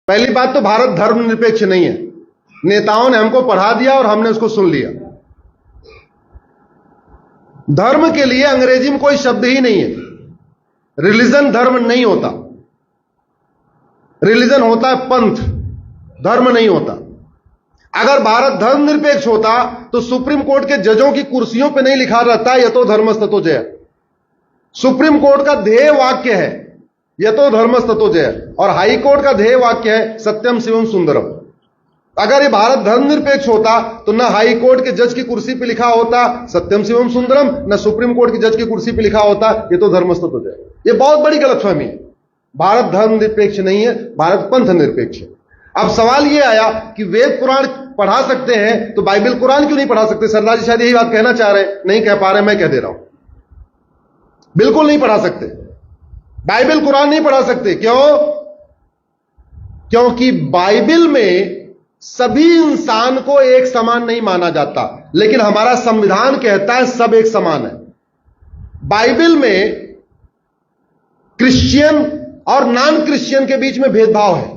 पहली बात तो भारत धर्मनिरपेक्ष नहीं है। नेताओं ने हमको पढ़ा दिया और हमने उसको सुन लिया। धर्म के लिए अंग्रेजी में कोई शब्द ही नहीं है। रिलीजन धर्म नहीं होता। रिलीजन होता है पंथ, धर्म नहीं होता। अगर भारत धर्मनिरपेक्ष होता तो सुप्रीम कोर्ट के जजों की कुर्सियों पे नहीं लिखा रहता यतो धर्मस्ततो जय। सुप्रीम कोर्ट का ध्येय वाक्य है यतो धर्मस्ततो जय और हाई कोर्ट का ध्येय वाक्य है सत्यम शिवम सुंदरम। अगर ये भारत धर्मनिरपेक्ष होता तो न हाई कोर्ट के जज की कुर्सी पे लिखा होता सत्यम शिवम सुंदरम, न सुप्रीम कोर्ट के जज की कुर्सी पे लिखा होता यतो धर्मस्ततो जय। ये बहुत बड़ी गलतफहमी है। भारत धर्मनिरपेक्ष नहीं है, भारत पंथ निरपेक्ष है। अब सवाल यह आया कि वेद पुराण पढ़ा सकते हैं तो बाइबल कुरान क्यों नहीं पढ़ा सकते? सरदार जी शायद यही बात कहना चाह रहे हैं, नहीं कह पा रहे, मैं कह दे रहा हूं। बिल्कुल नहीं पढ़ा सकते, बाइबल कुरान नहीं पढ़ा सकते। क्यों? क्योंकि बाइबल में सभी इंसान को एक समान नहीं माना जाता, लेकिन हमारा संविधान कहता है सब एक समान है। बाइबल में क्रिश्चियन और नॉन क्रिश्चियन के बीच में भेदभाव है,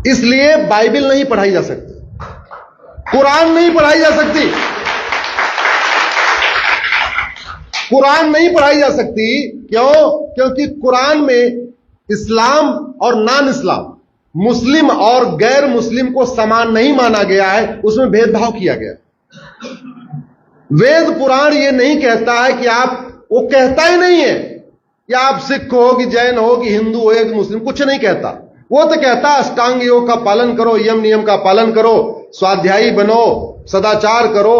इसलिए बाइबल नहीं पढ़ाई जा सकती, कुरान नहीं पढ़ाई जा सकती। कुरान नहीं पढ़ाई जा सकती क्यों? क्योंकि कुरान में इस्लाम और नॉन इस्लाम, मुस्लिम और गैर मुस्लिम को समान नहीं माना गया है, उसमें भेदभाव किया गया। वेद पुराण यह नहीं कहता है कि आप, वो कहता ही नहीं है कि आप सिख हो कि जैन हो कि हिंदू हो कि मुस्लिम, कुछ नहीं कहता। वो तो कहता है अष्टांग योग का पालन करो, यम नियम का पालन करो, स्वाध्यायी बनो, सदाचार करो,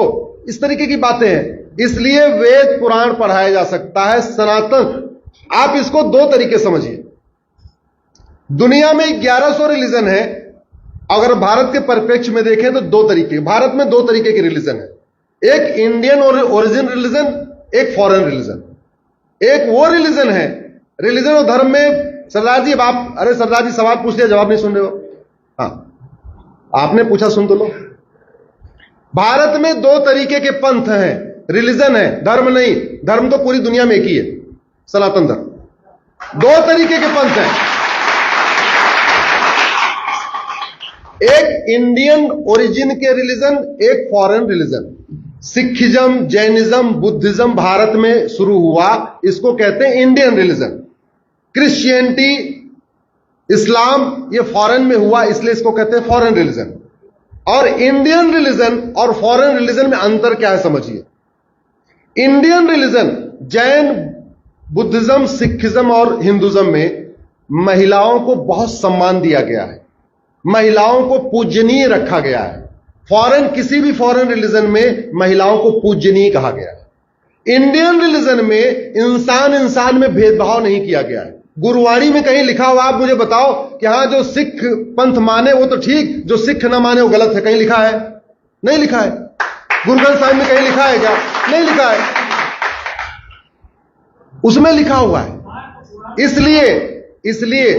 इस तरीके की बातें हैं। इसलिए वेद पुराण पढ़ाया जा सकता है। सनातन, आप इसको दो तरीके समझिए। दुनिया में 1100 रिलीजन है। अगर भारत के परिप्रेक्ष्य में देखें तो दो तरीके, भारत में दो तरीके के रिलीजन है। एक इंडियन ओरिजिन रिलीजन, एक फॉरेन रिलीजन। एक वो रिलीजन है, रिलीजन और धर्म में सरदार जी, अब आप, अरे सरदार जी सवाल पूछ लिया, जवाब नहीं सुन रहे हो। हाँ, आपने पूछा, सुन तो लो। भारत में दो तरीके के पंथ हैं, रिलीजन है, धर्म नहीं। धर्म तो पूरी दुनिया में एक ही है, सनातन धर्म। दो तरीके के पंथ हैं, एक इंडियन ओरिजिन के रिलीजन, एक foreign religion. Sikhism, Jainism, Buddhism Bharat में शुरू हुआ, इसको कहते हैं इंडियन रिलीजन। क्रिश्चियनिटी, इस्लाम, ये फॉरेन में हुआ, इसलिए इसको कहते हैं फॉरेन रिलीजन। और इंडियन रिलीजन और फॉरेन रिलीजन में अंतर क्या है समझिए। Indian religion, Jain, Buddhism, Sikhism और हिंदुज्म में महिलाओं को बहुत सम्मान दिया गया है, महिलाओं को पूजनीय रखा गया है। फॉरेन, किसी भी फॉरेन रिलीजन में महिलाओं को पूजनीय कहा गया है। इंडियन रिलीजन में इंसान इंसान में भेदभाव नहीं किया गया है। गुरुवाणी में कहीं लिखा हुआ, आप मुझे बताओ कि हां जो सिख पंथ माने वो तो ठीक, जो सिख ना माने वो गलत है, कहीं लिखा है? नहीं लिखा है। गुरु ग्रंथ साहिब में कहीं लिखा है क्या? नहीं लिखा है। उसमें लिखा हुआ है। इसलिए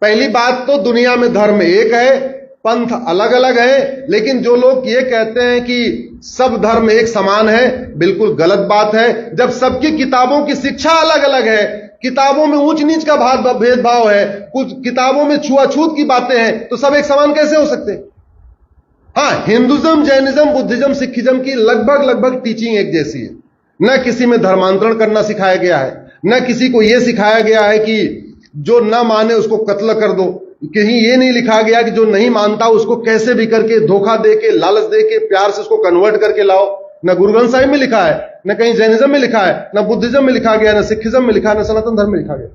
पहली बात तो दुनिया में धर्म एक है, पंथ अलग अलग है। लेकिन जो लोग ये कहते हैं कि सब धर्म एक समान है, बिल्कुल गलत बात है। जब सबकी किताबों की शिक्षा अलग अलग है, किताबों में ऊंच नीच का भेदभाव है, कुछ किताबों में छुआछूत की बातें हैं, तो सब एक समान कैसे हो सकते? हाँ, हिंदुज्म, जैनिज्म, बुद्धिज्म, सिखिज्म की लगभग टीचिंग एक जैसी है। न किसी में धर्मांतरण करना सिखाया गया है, न किसी को यह सिखाया गया है कि जो न माने उसको कत्ल कर दो। कहीं ये नहीं लिखा गया कि जो नहीं मानता उसको कैसे भी करके धोखा दे के, लालच दे के, प्यार से उसको कन्वर्ट करके लाओ। न गुरु ग्रंथ साहिब में लिखा है, न कहीं जैनिज्म में लिखा है, न बुद्धिज्म में लिखा गया, न सिखिज्म में लिखा है, न सनातन धर्म में लिखा गया।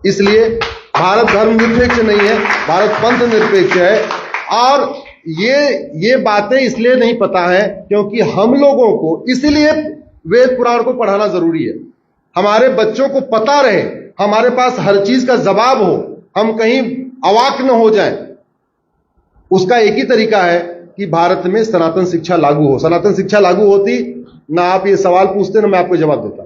इसलिए भारत धर्म निरपेक्ष नहीं है, भारत पंथ निरपेक्ष है। और ये बातें इसलिए नहीं पता है क्योंकि हम लोगों को, इसलिए वेद पुराण को पढ़ाना जरूरी है। हमारे बच्चों को पता रहे, हमारे पास हर चीज का जवाब हो, हम कहीं अवाक न हो जाएं। उसका एक ही तरीका है कि भारत में सनातन शिक्षा लागू हो। सनातन शिक्षा लागू होती ना आप ये सवाल पूछते, ना मैं आपको जवाब देता।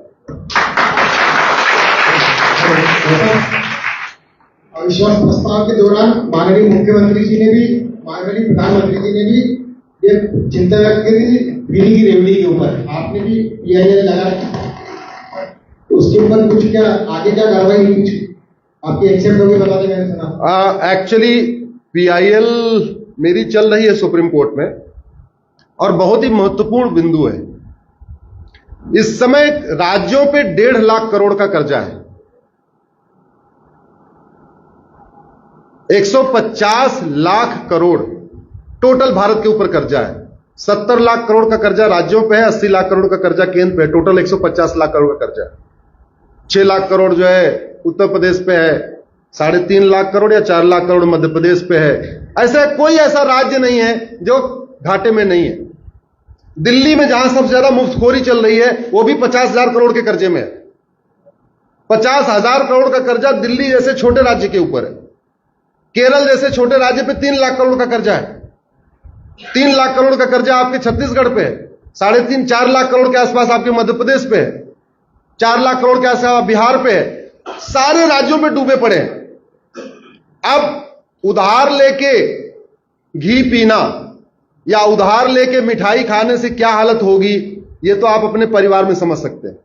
अविश्वास प्रस्ताव के दौरान माननीय मुख्यमंत्री जी ने भी, माननीय प्रधानमंत्री जी ने भी ये चिंता व्यक्त करी दिल्ली की रेवड़ी के ऊपर। आपने भी पीआईएल लगा, उसके ऊपर कुछ क्या आगे क्या कार्रवाई कुछ आपकी एक्सेप्ट होगी बता दें, मैंने सुना। एक्चुअली PIL मेरी चल रही है सुप्रीम कोर्ट में, और बहुत ही महत्वपूर्ण बिंदु है। इस समय राज्यों पे 1.5 लाख करोड़ का कर्जा है। 150 लाख करोड़ टोटल भारत के ऊपर कर्जा है। 70 लाख करोड़ का कर्जा राज्यों पे है, 80 लाख करोड़ का कर्जा केंद्र पे है। टोटल 150 लाख करोड़ का कर्जा है। 6 लाख करोड़ जो है उत्तर प्रदेश पे है, 3.5 लाख करोड़ या 4 लाख करोड़ मध्य प्रदेश पे है। ऐसा कोई ऐसा राज्य नहीं है जो घाटे में नहीं है। दिल्ली में जहां सबसे ज्यादा मुफ्तखोरी चल रही है वो भी 50,000 करोड़ के कर्जे में है। 50,000 करोड़ का कर्जा दिल्ली जैसे छोटे राज्य के ऊपर है। केरल जैसे छोटे राज्य पे 3 लाख करोड़ का कर्जा है। 3 लाख करोड़ का कर्जा आपके छत्तीसगढ़ पे है। 3.5-4 लाख करोड़ के आसपास आपके मध्य प्रदेश पे है। 4 लाख करोड़ के आसपास बिहार पे है। सारे राज्यों में डूबे पड़े हैं। अब उधार लेके घी पीना या उधार लेके मिठाई खाने से क्या हालत होगी, ये तो आप अपने परिवार में समझ सकते हैं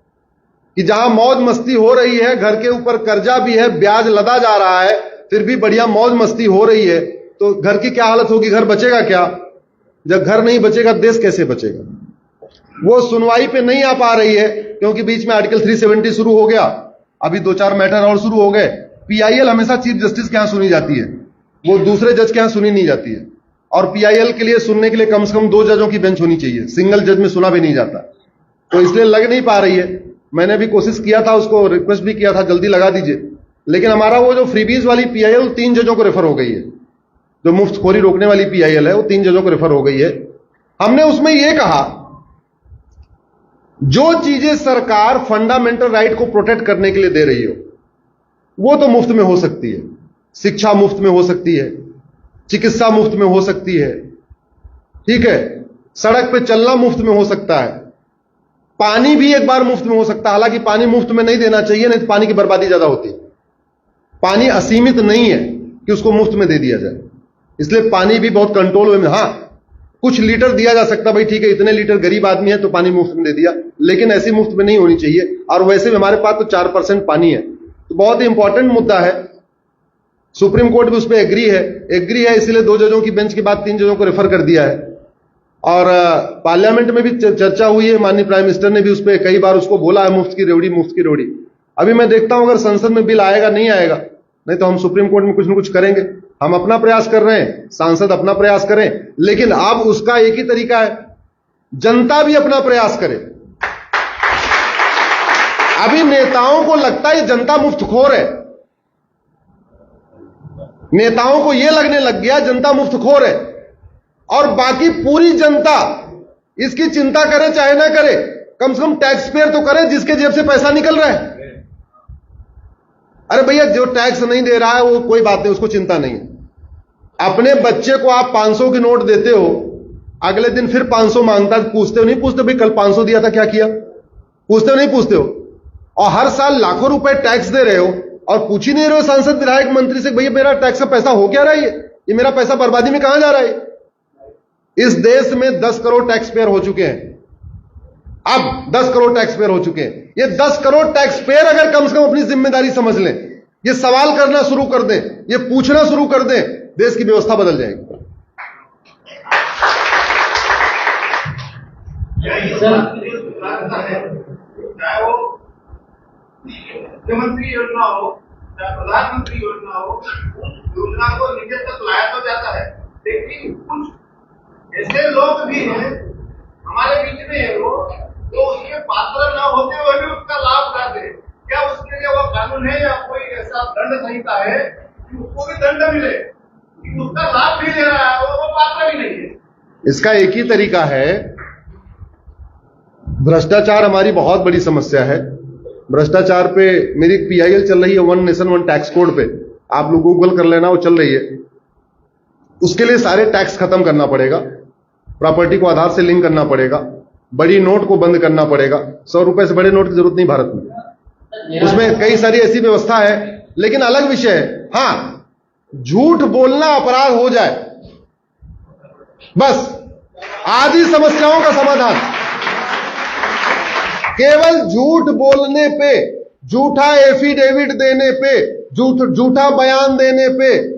कि जहां मौज मस्ती हो रही है, घर के ऊपर कर्जा भी है, ब्याज लदा जा रहा है, फिर भी बढ़िया मौज मस्ती हो रही है, तो घर की क्या हालत होगी? घर बचेगा क्या? जब घर नहीं बचेगा देश कैसे बचेगा? वो सुनवाई पे नहीं आ पा रही है क्योंकि बीच में आर्टिकल 370 शुरू हो गया। अभी 2-4 मैटर और शुरू हो गए। PIL हमेशा चीफ जस्टिस के यहां सुनी जाती है, वो दूसरे जज के यहां सुनी नहीं जाती है। और PIL के लिए सुनने के लिए कम से कम 2 जजों की बेंच होनी चाहिए। सिंगल जज में सुना भी नहीं जाता, तो इसलिए लग नहीं पा रही है। मैंने भी कोशिश किया था, उसको रिक्वेस्ट भी किया था जल्दी लगा दीजिए, लेकिन हमारा वो जो फ्रीबीज वाली PIL 3 जजों को रेफर हो गई है। जो मुफ्तखोरी रोकने वाली PIL है वो 3 जजों को रेफर हो गई है। हमने उसमें यह कहा जो चीजें सरकार फंडामेंटल राइट को प्रोटेक्ट करने के लिए दे रही हो वो तो मुफ्त में हो सकती है। शिक्षा मुफ्त में हो सकती है, चिकित्सा मुफ्त में हो सकती है, ठीक है, सड़क पे चलना मुफ्त में हो सकता है, पानी भी एक बार मुफ्त में हो सकता है। हालांकि पानी मुफ्त में नहीं देना चाहिए, नहीं तो पानी की बर्बादी ज्यादा होती है। पानी असीमित नहीं है कि उसको मुफ्त में दे दिया जाए, इसलिए पानी भी बहुत कंट्रोल में। हाँ, कुछ लीटर दिया जा सकता, भाई ठीक है इतने लीटर गरीब आदमी है तो पानी मुफ्त में दे दिया, लेकिन ऐसी मुफ्त में नहीं होनी चाहिए। और वैसे भी हमारे पास तो 4% पानी है, तो बहुत ही इंपॉर्टेंट मुद्दा है। सुप्रीम कोर्ट भी उस पर एग्री है, इसलिए 2 जजों की बेंच के बाद 3 जजों को रेफर कर दिया है। और पार्लियामेंट में भी चर्चा हुई है, माननीय प्राइम मिनिस्टर ने भी उस पर कई बार उसको बोला है मुफ्त की रेवड़ी। अभी मैं देखता हूं अगर संसद में बिल आएगा नहीं आएगा, नहीं तो हम सुप्रीम कोर्ट में कुछ न कुछ करेंगे। हम अपना प्रयास कर रहे हैं, सांसद अपना प्रयास करें, लेकिन अब उसका एक ही तरीका है, जनता भी अपना प्रयास करे। अभी नेताओं को लगता है जनता मुफ्तखोर है, नेताओं को यह लगने लग गया जनता मुफ्तखोर है, और बाकी पूरी जनता इसकी चिंता करे चाहे ना करे, कम से कम टैक्स पेयर तो करे जिसके जेब से पैसा निकल रहा है। अरे भैया जो टैक्स नहीं दे रहा है वो कोई बात नहीं, उसको चिंता नहीं है। अपने बच्चे को आप 500 की नोट देते हो, अगले दिन फिर 500 मांगता है, पूछते हो नहीं पूछते भाई कल 500 दिया था क्या किया? पूछते हो नहीं पूछते हो? और हर साल लाखों रुपए टैक्स दे रहे हो और पूछ ही नहीं रहे हो सांसद विधायक मंत्री से भैया मेरा टैक्स का पैसा हो क्या रहा है, ये मेरा पैसा बर्बादी में कहां जा रहा है? इस देश में 10 करोड़ टैक्स पेयर हो चुके हैं। अब 10 करोड़ टैक्स पेयर हो चुके हैं। ये 10 करोड़ टैक्स पेयर अगर कम से कम अपनी जिम्मेदारी समझ लें, ये सवाल करना शुरू कर दें, ये पूछना शुरू कर दें, देश की व्यवस्था बदल जाएगी। चाहे वो मुख्यमंत्री योजना हो चाहे प्रधानमंत्री योजना हो, योजना को नीचे तक लाया तो जाता है, लेकिन कुछ ऐसे लोग भी हैं हमारे बीच में है वो तो उसके पात्र न होते हुए भी उसका लाभ उठाते हैं। क्या उसके लिए वो कानून है या कोई ऐसा दंड संहिता है कि उसको भी दंड मिले, कि उसका लाभ भी ले रहा है वो पात्र भी नहीं है? इसका एक ही तरीका है, भ्रष्टाचार हमारी बहुत बड़ी समस्या है। भ्रष्टाचार पे मेरी PIL चल रही है, 1 नेशन 1 टैक्स कोड पे, आप लोग गूगल कर लेना, वो चल रही है। उसके लिए सारे टैक्स खत्म करना पड़ेगा, प्रॉपर्टी को आधार से लिंक करना पड़ेगा, बड़ी नोट को बंद करना पड़ेगा। 100 रुपए से बड़े नोट की जरूरत नहीं भारत में। उसमें कई सारी ऐसी व्यवस्था है, लेकिन अलग विषय है। हां, झूठ बोलना अपराध हो जाए, बस आदि समस्याओं का समाधान केवल झूठ बोलने पे, झूठा एफिडेविट देने पे झूठा बयान देने पे